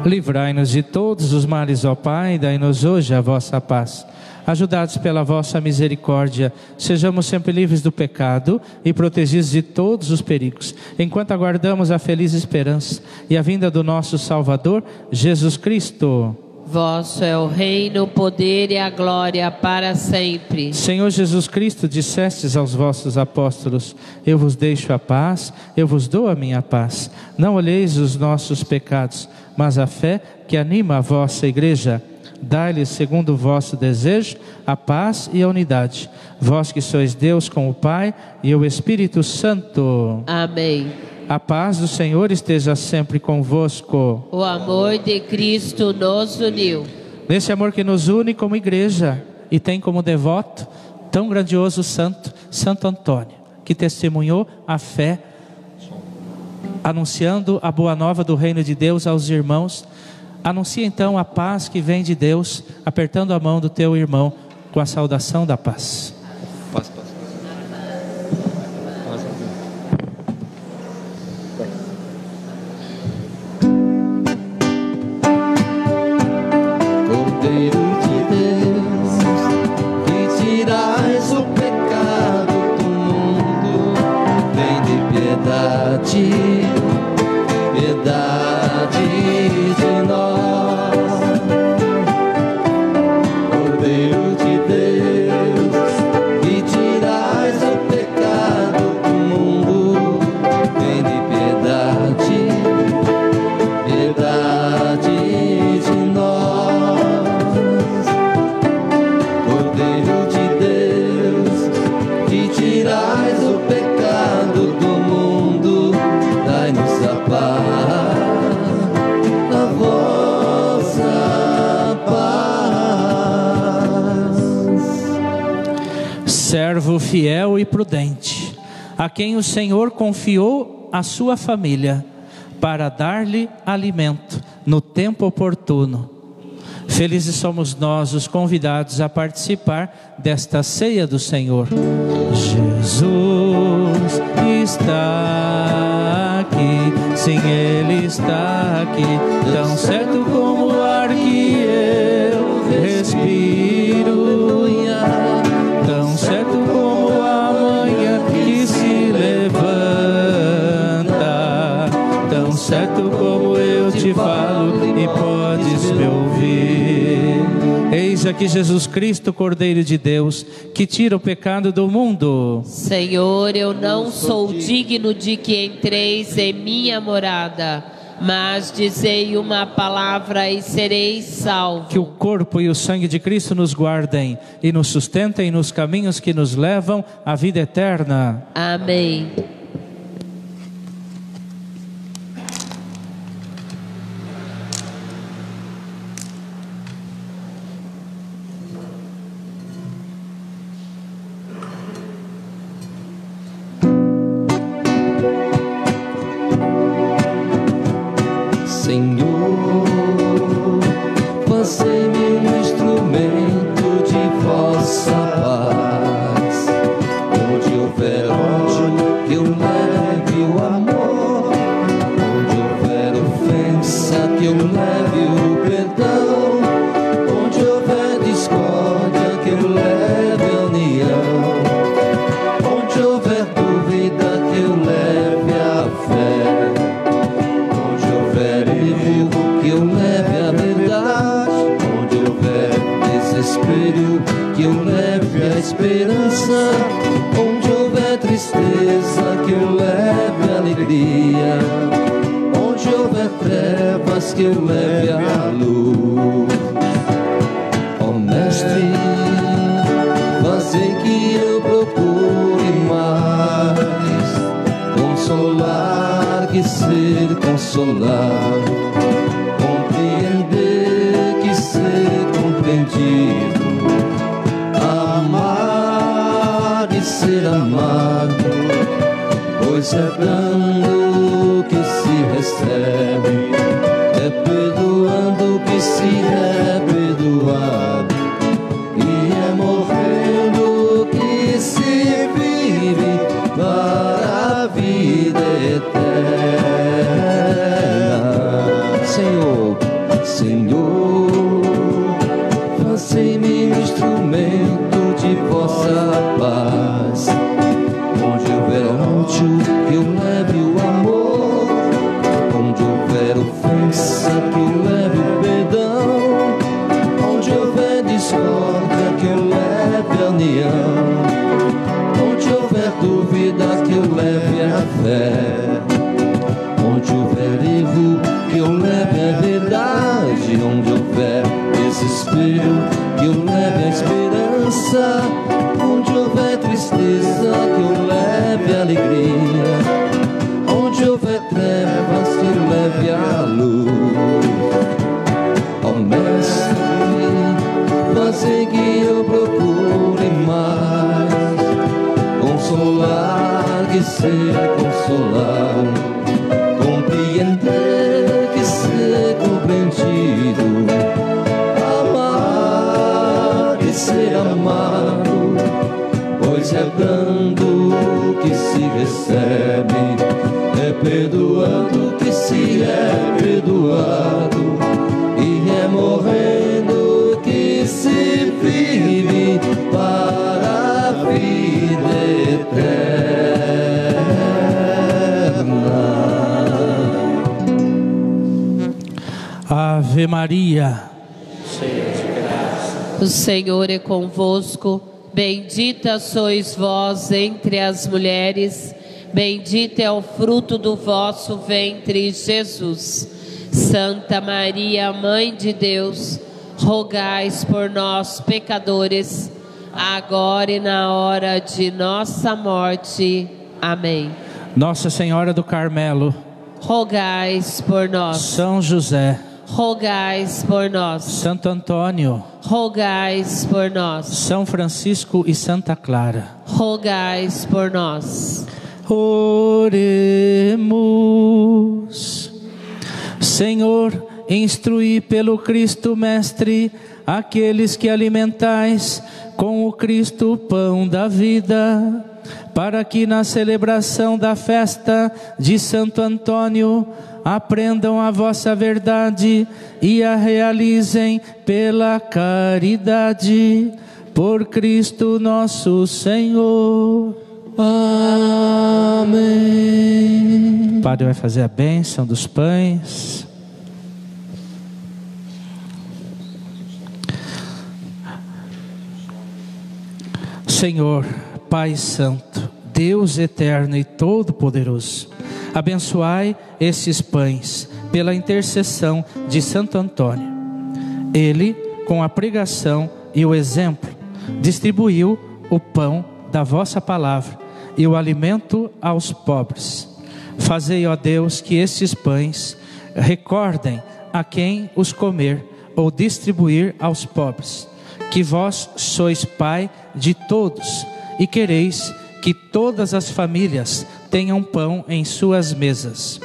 Livrai-nos de todos os males, ó Pai, dai-nos hoje a vossa paz. Ajudados pela vossa misericórdia, sejamos sempre livres do pecado e protegidos de todos os perigos, enquanto aguardamos a feliz esperança e a vinda do nosso Salvador, Jesus Cristo. Vosso é o reino, o poder e a glória para sempre. Senhor Jesus Cristo, dissestes aos vossos apóstolos: eu vos deixo a paz, eu vos dou a minha paz. Não olheis os nossos pecados, mas a fé que anima a vossa igreja. Dai-lhes, segundo o vosso desejo, a paz e a unidade. Vós que sois Deus com o Pai e o Espírito Santo. Amém. A paz do Senhor esteja sempre convosco. O amor de Cristo nos uniu. Nesse amor que nos une como igreja e tem como devoto tão grandioso santo, Santo Antônio, que testemunhou a fé, anunciando a boa nova do reino de Deus aos irmãos. Anuncia então a paz que vem de Deus, apertando a mão do teu irmão com a saudação da paz. Paz. Cordeiro de Deus, que tirais o pecado do mundo, vem de piedade, piedade de nós. Cordeiro de Deus, que tirais o pecado do mundo, vem de piedade, piedade de nós. Cordeiro de Deus, que tirais o pecado do mundo, dai-nos a paz, a vossa paz. Servo fiel e prudente, a quem o Senhor confiou a sua família, para dar-lhe alimento no tempo oportuno. Felizes somos nós, os convidados a participar desta ceia do Senhor. Jesus está aqui, sim, Ele está aqui, tão certo como o ar que eu respiro, tão certo como a manhã que se levanta, tão certo como eu te falo e podes me ouvir. Eis aqui Jesus Cristo, Cordeiro de Deus, que tira o pecado do mundo. Senhor, eu não sou digno de que entreis em minha morada, mas dizei uma palavra e serei salvo. Que o corpo e o sangue de Cristo nos guardem e nos sustentem nos caminhos que nos levam à vida eterna. Amém. Senhor, fazei-me um instrumento de vossa paz. Onde houver ódio, que eu esperança. Onde houver tristeza, que eu leve alegria. Onde houver trevas, que eu leve a luz. Ó Mestre, fazei que eu procure mais consolar que ser consolado, compreender que ser compreendido, amar e ser amado, pois é dando que se recebe, é perdoando que se é perdoado, e é morrendo que se vive para a vida eterna. Senhor, Senhor, fazei-me um instrumento de vossa paz. Onde houver ódio, que eu leve o amor. Onde houver ofensa, que eu leve o perdão. Onde houver discórdia, que eu leve a união. Onde houver dúvida, que eu leve a fé. Onde houver erro, que eu leve a verdade. Onde houver desespero, que eu leve a esperança. Onde houver tristeza, que eu leve a alegria. Onde houver trevas, que eu leve a luz. Ó Mestre, fazei que eu procure mais consolar que ser consolado, compreender que ser compreendido, amar e ser amado, pois é dando que se recebe, é perdoando que se é perdoado, e é morrendo que se vive para a vida eterna. Ave Maria, o Senhor é convosco, bendita sois vós entre as mulheres, bendito é o fruto do vosso ventre, Jesus. Santa Maria, Mãe de Deus, rogai por nós, pecadores, agora e na hora de nossa morte. Amém. Nossa Senhora do Carmelo, rogai por nós. São José, rogai por nós. Santo Antônio, rogai por nós. São Francisco e Santa Clara, rogai por nós. Oremos. Senhor, instruí pelo Cristo Mestre aqueles que alimentais com o Cristo o pão da vida, para que na celebração da festa de Santo Antônio aprendam a vossa verdade e a realizem pela caridade. Por Cristo nosso Senhor. Amém. O Padre vai fazer a bênção dos pães. Senhor, Pai Santo, Deus eterno e todo-poderoso, abençoai esses pães pela intercessão de Santo Antônio. Ele, com a pregação e o exemplo, distribuiu o pão da vossa palavra e o alimento aos pobres. Fazei, ó Deus, que estes pães recordem a quem os comer ou distribuir aos pobres, que vós sois Pai de todos e quereis que todas as famílias tenham pão em suas mesas.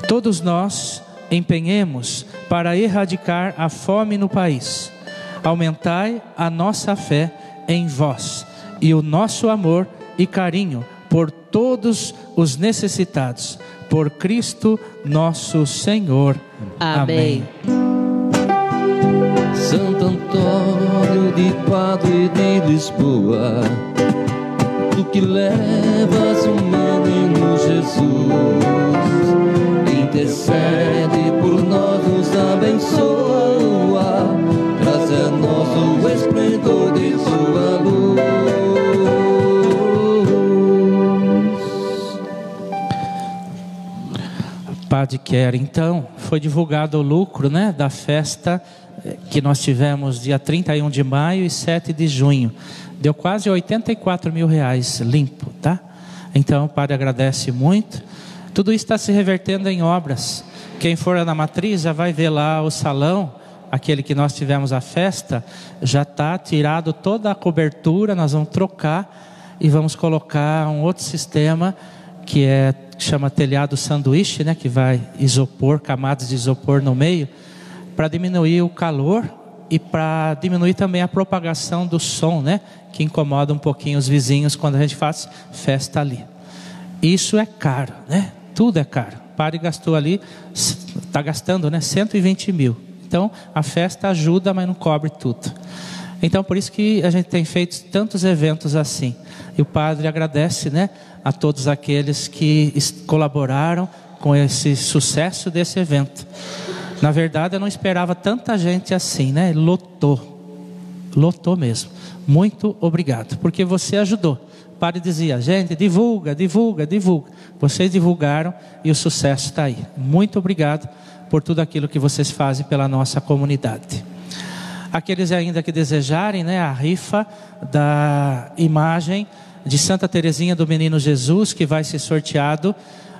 Todos nós empenhemos para erradicar a fome no país. Aumentai a nossa fé em vós e o nosso amor e carinho por todos os necessitados. Por Cristo nosso Senhor. Amém. Santo Antônio de Pádua e de Lisboa, tu que levas o menino Jesus, intercede por nós, nos abençoa, traz a nós o esplendor de sua adquire. Então, foi divulgado o lucro, né, da festa que nós tivemos dia 31 de maio e 7 de junho. Deu quase 84 mil reais limpo, tá? Então o Padre agradece muito. Tudo isso está se revertendo em obras. Quem for na matriz já vai ver lá o salão, aquele que nós tivemos a festa, já está tirado toda a cobertura, nós vamos trocar e vamos colocar um outro sistema que chama telhado sanduíche, né, que vai isopor, camadas de isopor no meio, para diminuir o calor e para diminuir também a propagação do som, né, que incomoda um pouquinho os vizinhos quando a gente faz festa ali. Isso é caro, né? Tudo é caro. O padre gastou ali, está gastando, né, 120 mil. Então a festa ajuda, mas não cobre tudo. Então por isso que a gente tem feito tantos eventos assim. E o padre agradece, né, a todos aqueles que colaboraram com esse sucesso desse evento. Na verdade eu não esperava tanta gente assim, né? Lotou mesmo. Muito obrigado, porque você ajudou. O padre dizia, gente, divulga. Vocês divulgaram e o sucesso está aí. Muito obrigado por tudo aquilo que vocês fazem pela nossa comunidade. Aqueles ainda que desejarem, né, a rifa da imagem de Santa Teresinha do Menino Jesus, que vai ser sorteado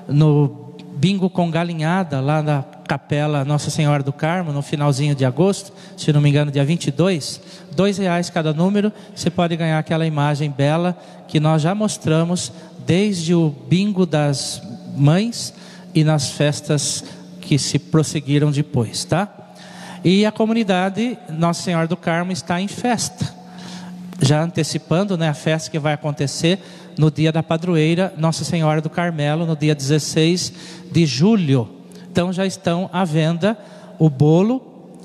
no bingo com galinhada, lá na capela Nossa Senhora do Carmo, no finalzinho de agosto, se não me engano dia 22, R$2 cada número, você pode ganhar aquela imagem bela, que nós já mostramos desde o bingo das mães e nas festas que se prosseguiram depois, tá? E a comunidade Nossa Senhora do Carmo está em festa, já antecipando, né, a festa que vai acontecer no dia da padroeira Nossa Senhora do Carmelo, no dia 16 de julho. Então já estão à venda o bolo,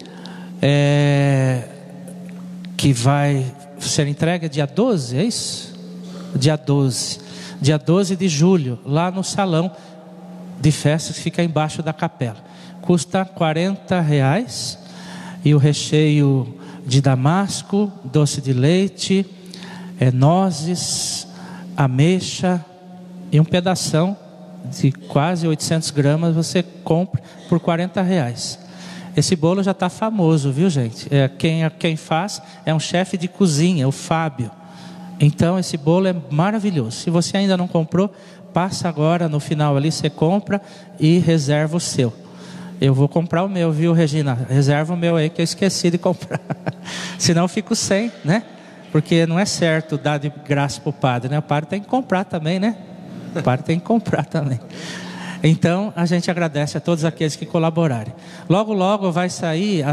que vai ser entregue dia 12, é isso? Dia 12 de julho, lá no salão de festas que fica embaixo da capela. Custa R$40, e o recheio de damasco, doce de leite, nozes, ameixa e um pedação de quase 800 gramas você compra por R$40. Esse bolo já está famoso, viu, gente? Quem faz é um chefe de cozinha, o Fábio. Então esse bolo é maravilhoso. Se você ainda não comprou, passa agora no final ali, você compra e reserva o seu. Eu vou comprar o meu, viu, Regina? Reserva o meu aí que eu esqueci de comprar. Senão eu fico sem, né? Porque não é certo dar de graça para o padre, né? O padre tem que comprar também, né? O padre tem que comprar também. Então a gente agradece a todos aqueles que colaborarem. Logo logo vai sair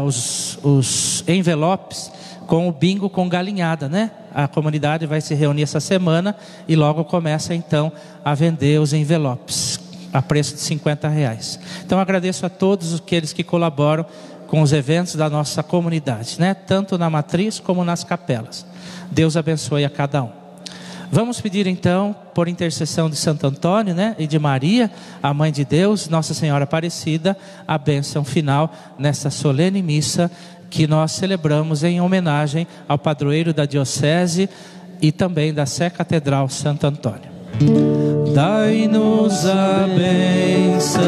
os envelopes com o bingo com galinhada, né? A comunidade vai se reunir essa semana e logo começa então a vender os envelopes a preço de R$50. Então agradeço a todos aqueles que colaboram com os eventos da nossa comunidade, né? Tanto na matriz como nas capelas. Deus abençoe a cada um. Vamos pedir então, por intercessão de Santo Antônio, né, e de Maria, a Mãe de Deus, Nossa Senhora Aparecida, a bênção final nessa solene missa que nós celebramos em homenagem ao padroeiro da diocese e também da Sé Catedral Santo Antônio. Dai-nos a bênção,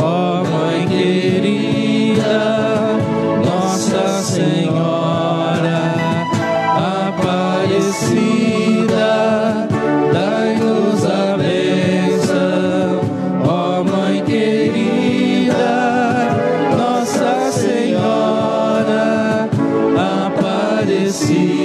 ó Mãe querida, Nossa Senhora Aparecida. Dai-nos a bênção, ó Mãe querida, Nossa Senhora Aparecida.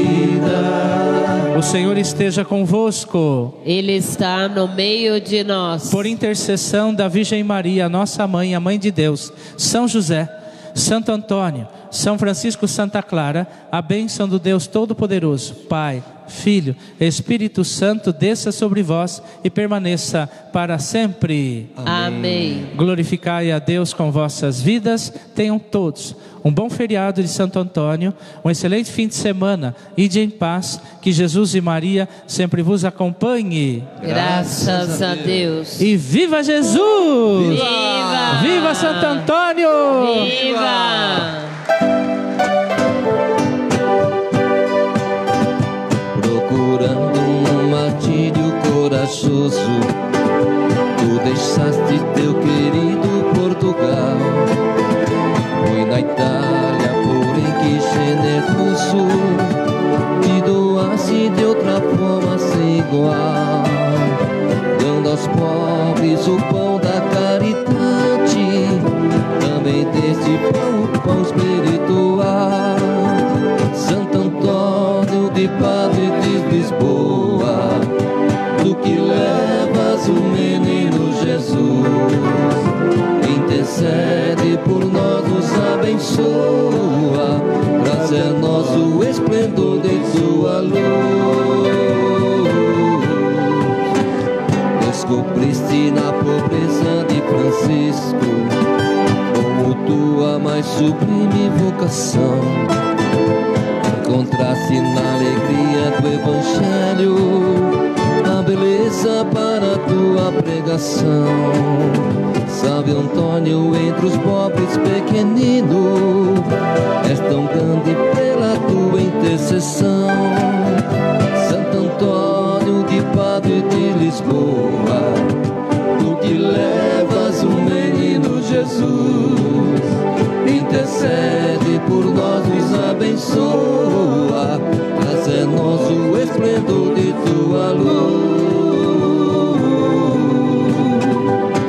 O Senhor esteja convosco. Ele está no meio de nós. Por intercessão da Virgem Maria, nossa mãe, a Mãe de Deus, São José, Santo Antônio, São Francisco, Santa Clara, a bênção do Deus Todo-Poderoso, Pai, Filho, Espírito Santo, desça sobre vós e permaneça para sempre. Amém. Glorificai a Deus com vossas vidas. Tenham todos um bom feriado de Santo Antônio, um excelente fim de semana. Ide em paz, que Jesus e Maria sempre vos acompanhe. Graças a Deus. E viva Jesus! Viva! Viva Santo Antônio! Viva! Procurando um martírio corajoso, tu deixaste teu Padre de Lisboa, tu que levas o menino Jesus, intercede por nós, nos abençoa, traze a nós o esplendor de tua luz. Descobriste na pobreza de Francisco como tua mais sublime vocação. Encontraste na alegria do Evangelho a beleza para a tua pregação. Salve Antônio entre os pobres pequenino, és tão grande pela tua intercessão. Santo Antônio de Padre de Lisboa, tu que levas o menino Jesus, intercede por nós, nos abençoa, traz a nós o esplendor de tua luz.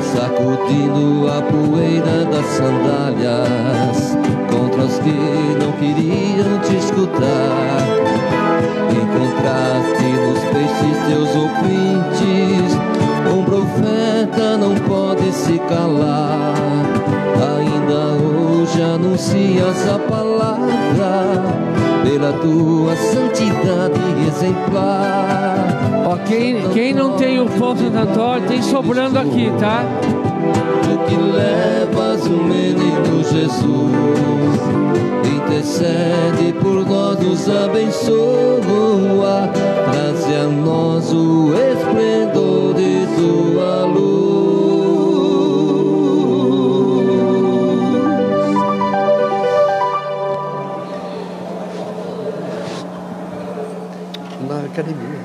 Sacudindo a poeira das sandálias contra os que não queriam te escutar, encontraste nos peixes teus ouvintes, um profeta não pode se calar. Ainda hoje anuncias a palavra pela tua santidade exemplar. Ó, quem não tem o ponto da Antônio, tem sobrando aqui, tá? Tu que levas o menino Jesus, intercede por nós, nos abençoa, traze a nós o esplendor de tua luz. Na academia.